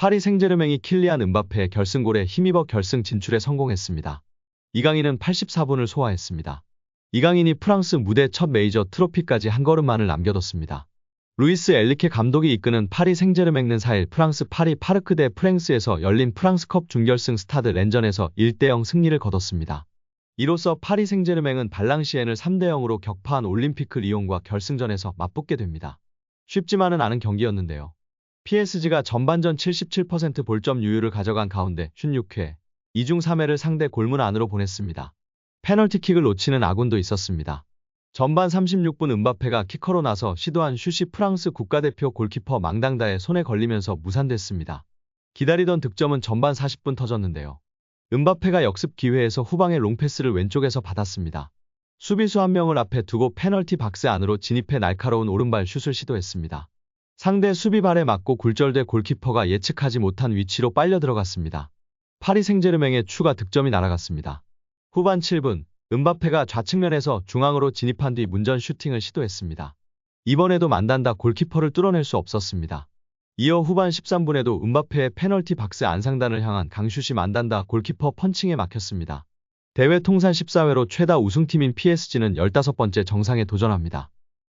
파리 생제르맹이 킬리안 음바페의 결승골에 힘입어 결승 진출에 성공했습니다. 이강인은 84분을 소화했습니다. 이강인이 프랑스 무대 첫 메이저 트로피까지 한 걸음만을 남겨뒀습니다. 루이스 엘리케 감독이 이끄는 파리 생제르맹은 4일 프랑스 파리 파르크 대 프랑스에서 열린 프랑스컵 준결승 스타드 렌전에서 1대0 승리를 거뒀습니다. 이로써 파리 생제르맹은 발랑시엔을 3대0으로 격파한 올림피크 리옹과 결승전에서 맞붙게 됩니다. 쉽지만은 않은 경기였는데요. PSG가 전반전 77% 볼점 유율을 가져간 가운데 슛 6회, 2중 3회를 상대 골문 안으로 보냈습니다. 페널티킥을 놓치는 아군도 있었습니다. 전반 36분 음바페가 키커로 나서 시도한 슛이 프랑스 국가대표 골키퍼 망당다의 손에 걸리면서 무산됐습니다. 기다리던 득점은 전반 40분 터졌는데요. 음바페가 역습 기회에서 후방의 롱패스를 왼쪽에서 받았습니다. 수비수 한 명을 앞에 두고 페널티 박스 안으로 진입해 날카로운 오른발 슛을 시도했습니다. 상대 수비발에 맞고 굴절돼 골키퍼가 예측하지 못한 위치로 빨려 들어갔습니다. 파리 생제르맹의 추가 득점이 날아갔습니다. 후반 7분, 음바페가 좌측면에서 중앙으로 진입한 뒤 문전 슈팅을 시도했습니다. 이번에도 만단다 골키퍼를 뚫어낼 수 없었습니다. 이어 후반 13분에도 음바페의 페널티 박스 안상단을 향한 강슛이 만단다 골키퍼 펀칭에 막혔습니다. 대회 통산 14회로 최다 우승팀인 PSG는 15번째 정상에 도전합니다.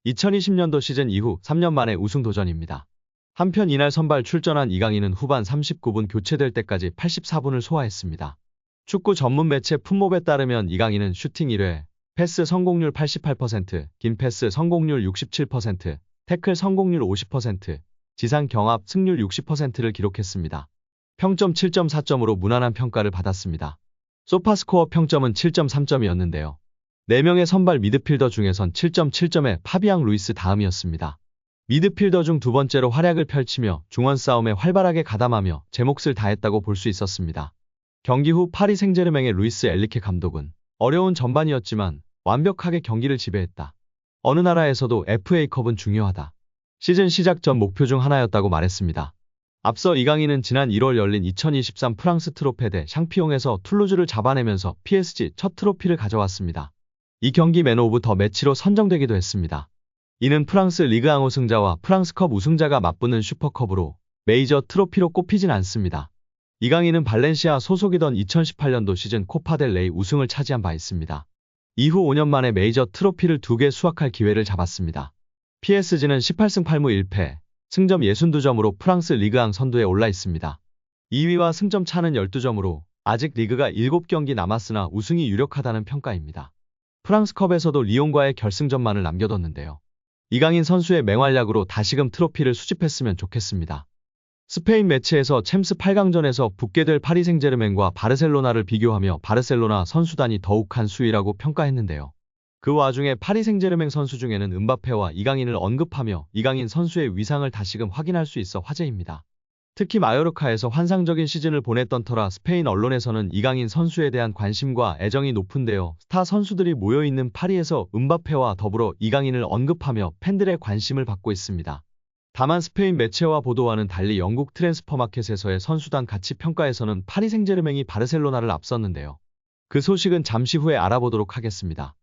2020년도 시즌 이후 3년 만에 우승 도전입니다. 한편 이날 선발 출전한 이강인은 후반 39분 교체될 때까지 84분을 소화했습니다. 축구 전문 매체 풋몹에 따르면 이강인은 슈팅 1회, 패스 성공률 88%, 긴 패스 성공률 67%, 태클 성공률 50%, 지상 경합 승률 60%를 기록했습니다. 평점 7.4점으로 무난한 평가를 받았습니다. 소파스코어 평점은 7.3점이었는데요. 4명의 선발 미드필더 중에선 7.7점의 파비앙 루이스 다음이었습니다. 미드필더 중 두 번째로 활약을 펼치며 중원 싸움에 활발하게 가담하며 제 몫을 다했다고 볼 수 있었습니다. 경기 후 파리 생제르맹의 루이스 엘리케 감독은 어려운 전반이었지만 완벽하게 경기를 지배했다. 어느 나라에서도 FA컵은 중요하다. 시즌 시작 전 목표 중 하나였다고 말했습니다. 앞서 이강인은 지난 1월 열린 2023 프랑스 트로페 대 샹피옹에서 툴루즈를 잡아내면서 PSG 첫 트로피를 가져왔습니다. 이 경기 맨 오브 더 매치로 선정되기도 했습니다. 이는 프랑스 리그앙 우승자와 프랑스컵 우승자가 맞붙는 슈퍼컵으로 메이저 트로피로 꼽히진 않습니다. 이강인은 발렌시아 소속이던 2018년도 시즌 코파델레이 우승을 차지한 바 있습니다. 이후 5년 만에 메이저 트로피를 2개 수확할 기회를 잡았습니다. PSG는 18승 8무 1패, 승점 62점으로 프랑스 리그앙 선두에 올라 있습니다. 2위와 승점 차는 12점으로 아직 리그가 7경기 남았으나 우승이 유력하다는 평가입니다. 프랑스컵에서도 리옹과의 결승전만을 남겨뒀는데요. 이강인 선수의 맹활약으로 다시금 트로피를 수집했으면 좋겠습니다. 스페인 매체에서 챔스 8강전에서 붙게 될 파리 생제르맹과 바르셀로나를 비교하며 바르셀로나 선수단이 더욱 한 수위라고 평가했는데요. 그 와중에 파리 생제르맹 선수 중에는 음바페와 이강인을 언급하며 이강인 선수의 위상을 다시금 확인할 수 있어 화제입니다. 특히 마요르카에서 환상적인 시즌을 보냈던 터라 스페인 언론에서는 이강인 선수에 대한 관심과 애정이 높은데요. 스타 선수들이 모여있는 파리에서 음바페와 더불어 이강인을 언급하며 팬들의 관심을 받고 있습니다. 다만 스페인 매체와 보도와는 달리 영국 트랜스퍼마켓에서의 선수단 가치 평가에서는 파리 생제르맹이 바르셀로나를 앞섰는데요. 그 소식은 잠시 후에 알아보도록 하겠습니다.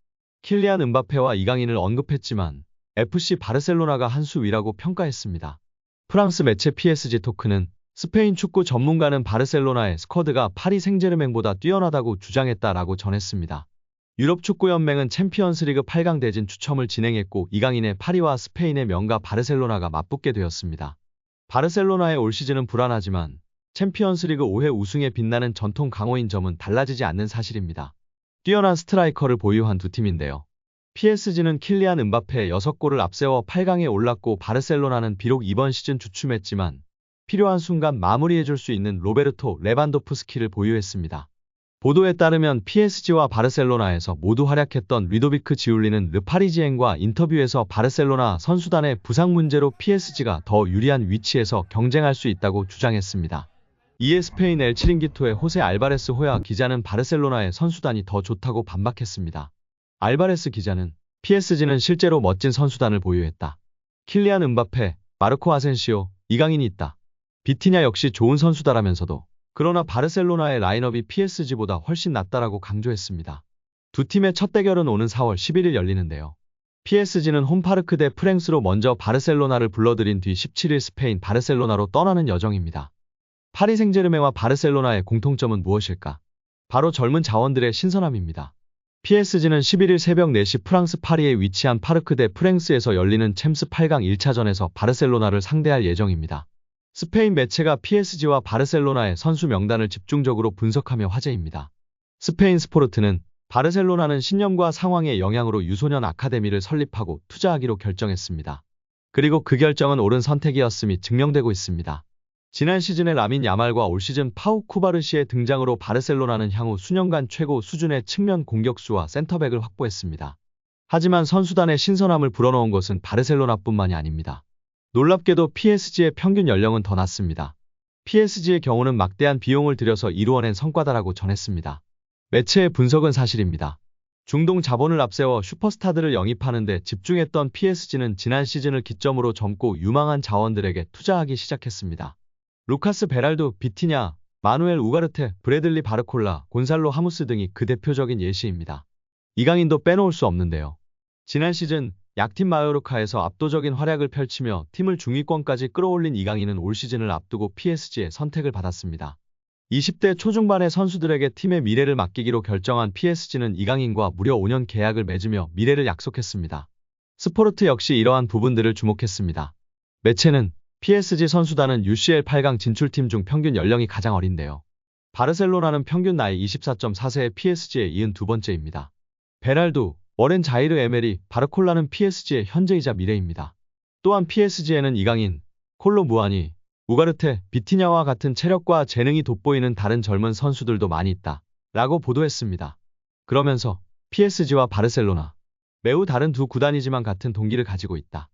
킬리안 음바페와 이강인을 언급했지만 FC 바르셀로나가 한 수 위라고 평가했습니다. 프랑스 매체 PSG 토크는 스페인 축구 전문가는 바르셀로나의 스쿼드가 파리 생제르맹보다 뛰어나다고 주장했다라고 전했습니다. 유럽축구연맹은 챔피언스리그 8강 대진 추첨을 진행했고 이강인의 파리와 스페인의 명가 바르셀로나가 맞붙게 되었습니다. 바르셀로나의 올 시즌은 불안하지만 챔피언스리그 5회 우승에 빛나는 전통 강호인 점은 달라지지 않는 사실입니다. 뛰어난 스트라이커를 보유한 두 팀인데요. PSG는 킬리안 음바페 6골을 앞세워 8강에 올랐고 바르셀로나는 비록 이번 시즌 주춤했지만 필요한 순간 마무리해줄 수 있는 로베르토 레반도프스키를 보유했습니다. 보도에 따르면 PSG와 바르셀로나에서 모두 활약했던 루도비크 지울리는 르파리지엔과 인터뷰에서 바르셀로나 선수단의 부상 문제로 PSG가 더 유리한 위치에서 경쟁할 수 있다고 주장했습니다. 이에 스페인 엘 치링기토의 호세 알바레스 호야 기자는 바르셀로나의 선수단이 더 좋다고 반박했습니다. 알바레스 기자는 PSG는 실제로 멋진 선수단을 보유했다. 킬리안 음바페, 마르코 아센시오, 이강인이 있다. 비티냐 역시 좋은 선수다라면서도 그러나 바르셀로나의 라인업이 PSG보다 훨씬 낫다라고 강조했습니다. 두 팀의 첫 대결은 오는 4월 11일 열리는데요. PSG는 홈파르크 대 프랭스로 먼저 바르셀로나를 불러들인 뒤 17일 스페인 바르셀로나로 떠나는 여정입니다. 파리 생제르맹과 바르셀로나의 공통점은 무엇일까? 바로 젊은 자원들의 신선함입니다. PSG는 11일 새벽 4시 프랑스 파리에 위치한 파르크 대 프랭스에서 열리는 챔스 8강 1차전에서 바르셀로나를 상대할 예정입니다. 스페인 매체가 PSG와 바르셀로나의 선수 명단을 집중적으로 분석하며 화제입니다. 스페인 스포르트는 바르셀로나는 신념과 상황의 영향으로 유소년 아카데미를 설립하고 투자하기로 결정했습니다. 그리고 그 결정은 옳은 선택이었음이 증명되고 있습니다. 지난 시즌의 라민 야말과 올 시즌 파우 쿠바르시의 등장으로 바르셀로나는 향후 수년간 최고 수준의 측면 공격수와 센터백을 확보했습니다. 하지만 선수단의 신선함을 불어넣은 것은 바르셀로나뿐만이 아닙니다. 놀랍게도 PSG의 평균 연령은 더 낮습니다. PSG의 경우는 막대한 비용을 들여서 이루어낸 성과다라고 전했습니다. 매체의 분석은 사실입니다. 중동 자본을 앞세워 슈퍼스타들을 영입하는 데 집중했던 PSG는 지난 시즌을 기점으로 젊고 유망한 자원들에게 투자하기 시작했습니다. 루카스 베랄도, 비티냐, 마누엘 우가르테, 브래들리 바르콜라, 곤살로 하무스 등이 그 대표적인 예시입니다. 이강인도 빼놓을 수 없는데요. 지난 시즌 약팀 마요르카에서 압도적인 활약을 펼치며 팀을 중위권까지 끌어올린 이강인은 올 시즌을 앞두고 PSG의 선택을 받았습니다. 20대 초중반의 선수들에게 팀의 미래를 맡기기로 결정한 PSG는 이강인과 무려 5년 계약을 맺으며 미래를 약속했습니다. 스포르트 역시 이러한 부분들을 주목했습니다. 매체는 PSG 선수단은 UCL 8강 진출팀 중 평균 연령이 가장 어린데요. 바르셀로나는 평균 나이 24.4세의 PSG에 이은 두 번째입니다. 베랄도, 워렌 자이르 에메리, 바르콜라는 PSG의 현재이자 미래입니다. 또한 PSG에는 이강인, 콜로 무아니, 우가르테, 비티냐와 같은 체력과 재능이 돋보이는 다른 젊은 선수들도 많이 있다 라고 보도했습니다. 그러면서 PSG와 바르셀로나, 매우 다른 두 구단이지만 같은 동기를 가지고 있다.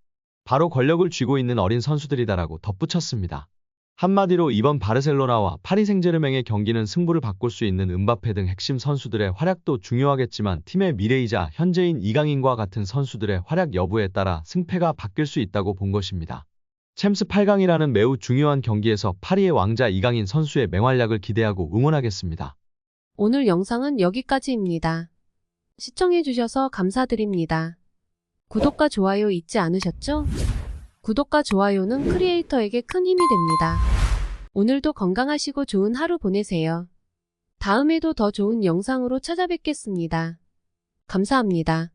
바로 권력을 쥐고 있는 어린 선수들이다라고 덧붙였습니다. 한마디로 이번 바르셀로나와 파리 생제르맹의 경기는 승부를 바꿀 수 있는 음바페 등 핵심 선수들의 활약도 중요하겠지만 팀의 미래이자 현재인 이강인과 같은 선수들의 활약 여부에 따라 승패가 바뀔 수 있다고 본 것입니다. 챔스 8강이라는 매우 중요한 경기에서 파리의 왕자 이강인 선수의 맹활약을 기대하고 응원하겠습니다. 오늘 영상은 여기까지입니다. 시청해주셔서 감사드립니다. 구독과 좋아요 잊지 않으셨죠? 구독과 좋아요는 크리에이터에게 큰 힘이 됩니다. 오늘도 건강하시고 좋은 하루 보내세요. 다음에도 더 좋은 영상으로 찾아뵙겠습니다. 감사합니다.